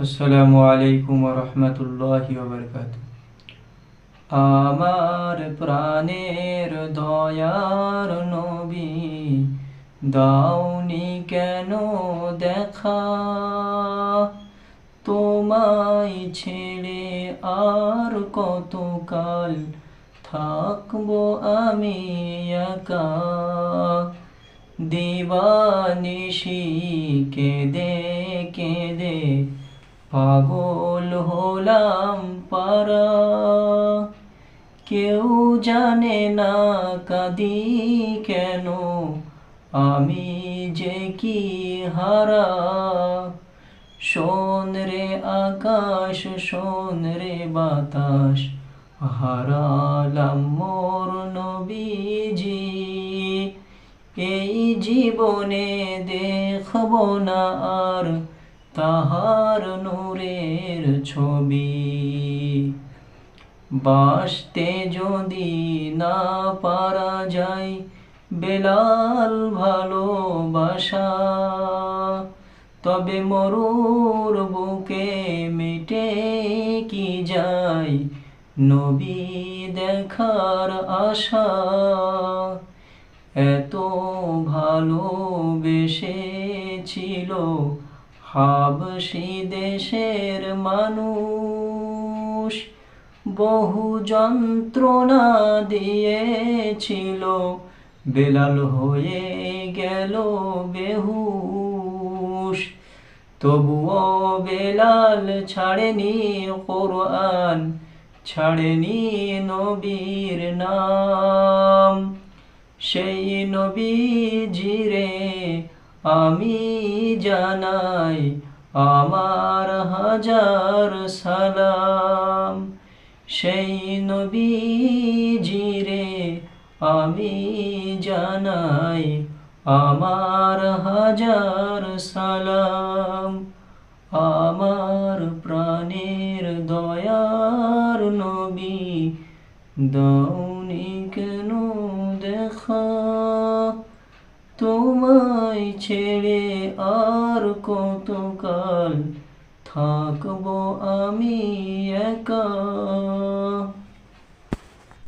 আসসালামু আলাইকুম ওয়া রাহমাতুল্লাহি ওয়া বারাকাতুহু। আমার প্রাণের দয়ার নবী, দাওনি কেন দেখা? তোমায় ছেড়ে আর কতকাল থাকবো আমি একা? দিবানিশি কেঁদে কেঁদে পাগল হলাম পারা। কেউ জানে না কাঁদি কেন, আমি যে কি হারা। শোন রে আকাশ, শোন রে বাতাস, হারালাম মোর নবীজি। এই জীবনে দেখব না আর তাহার নূরের ছবি। বাসতে যদি না পারা যায় বেলাল ভালোবাসা, তবে মরুর বুকে মিটে কি যায় নবী দেখার আশা। এত ভালোবেসেছিল হাবশী দেশের মানুষ, বহু যন্ত্রণা দিয়েছিল, বেলাল হয়ে গেল বেহুশ। তবুও বেলাল ছাড়েনি কোরআন, ছাড়েনি নবীর নাম। সেই নবীজিরে আমি জানাই আমার হাজার সালাম। সেই নবীজিরে আমি জানাই আমার হাজার সালাম। আমার প্রাণের দয়ার নবী, দাওনি কেন দেখা? তোমায় ছেড়ে আর কতকাল থাকবো আমি একা।